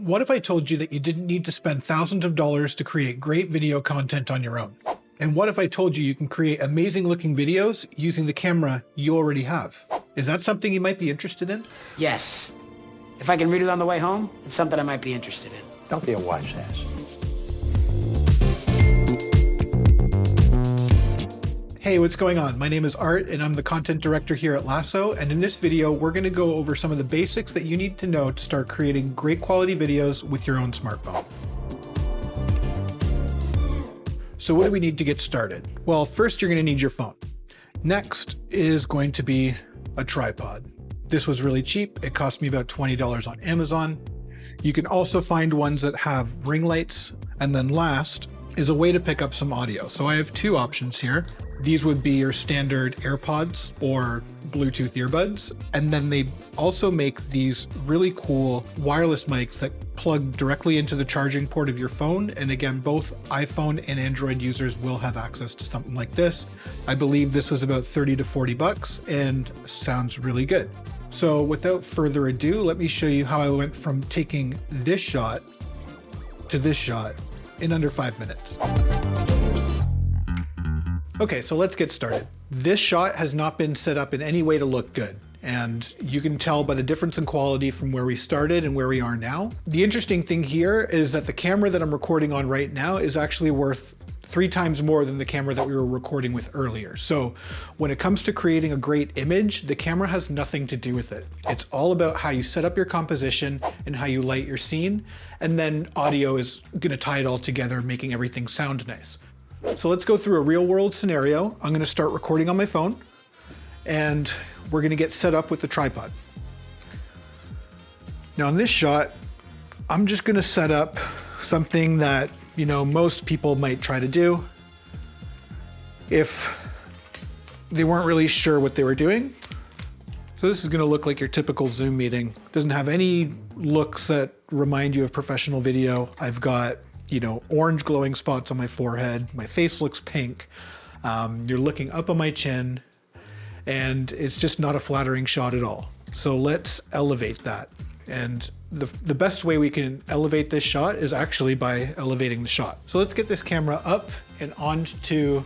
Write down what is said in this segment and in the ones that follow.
What if I told you that you didn't need to spend thousands of dollars to create great video content on your own? And what if I told you you can create amazing looking videos using the camera you already have? Is that something you might be interested in? Yes. If I can read it on the way home, it's something I might be interested in. Don't be a wise ass. Hey, what's going on? My name is Art and I'm the content director here at Lasso. And in this video, we're going to go over some of the basics that you need to know to start creating great quality videos with your own smartphone. So what do we need to get started? Well, first you're going to need your phone. Next is going to be a tripod. This was really cheap. It cost me about $20 on Amazon. You can also find ones that have ring lights. And then last is a way to pick up some audio. So I have two options here. These would be your standard AirPods or Bluetooth earbuds. And then they also make these really cool wireless mics that plug directly into the charging port of your phone. And again, both iPhone and Android users will have access to something like this. I believe this was about 30 to 40 bucks and sounds really good. So without further ado, let me show you how I went from taking this shot to this shot in under 5 minutes. Okay, so let's get started. This shot has not been set up in any way to look good, and you can tell by the difference in quality from where we started and where we are now. The interesting thing here is that the camera that I'm recording on right now is actually worth 3 times more than the camera that we were recording with earlier. So when it comes to creating a great image, the camera has nothing to do with it. It's all about how you set up your composition and how you light your scene. And then audio is gonna tie it all together, making everything sound nice. So let's go through a real world scenario. I'm gonna start recording on my phone and we're gonna get set up with the tripod. Now in this shot, I'm just gonna set up something that most people might try to do if they weren't really sure what they were doing. So this is gonna look like your typical Zoom meeting. It doesn't have any looks that remind you of professional video. I've got, orange glowing spots on my forehead. My face looks pink. You're looking up on my chin and it's just not a flattering shot at all. So let's elevate that. And the best way we can elevate this shot is actually by elevating the shot. So let's get this camera up and onto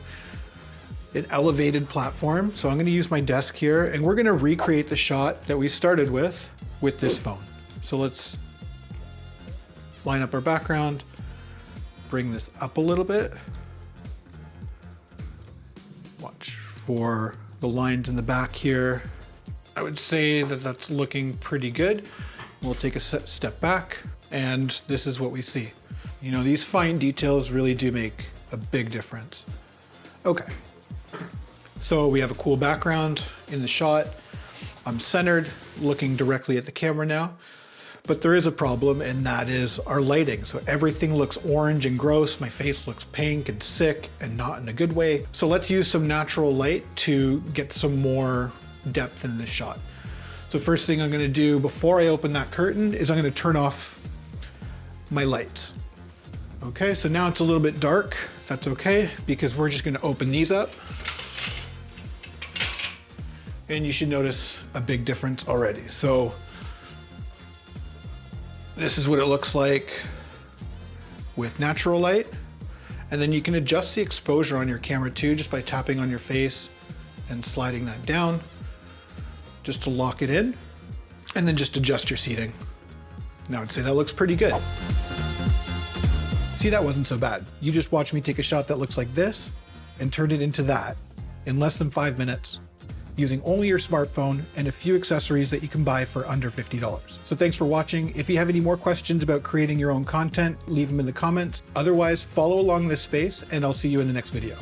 an elevated platform. So I'm gonna use my desk here and we're gonna recreate the shot that we started with this phone. So let's line up our background, bring this up a little bit. Watch for the lines in the back here. I would say that that's looking pretty good. We'll take a step back and this is what we see. These fine details really do make a big difference. Okay, so we have a cool background in the shot. I'm centered, looking directly at the camera now, but there is a problem and that is our lighting. So everything looks orange and gross. My face looks pink and sick and not in a good way. So let's use some natural light to get some more depth in this shot. So first thing I'm gonna do before I open that curtain is I'm gonna turn off my lights. Okay, so now it's a little bit dark. That's okay, because we're just gonna open these up. And you should notice a big difference already. So this is what it looks like with natural light. And then you can adjust the exposure on your camera too, just by tapping on your face and sliding that down, just to lock it in, and then just adjust your seating. Now I'd say that looks pretty good. See, that wasn't so bad. You just watched me take a shot that looks like this and turn it into that in less than 5 minutes using only your smartphone and a few accessories that you can buy for under $50. So thanks for watching. If you have any more questions about creating your own content, leave them in the comments. Otherwise, follow along this space and I'll see you in the next video.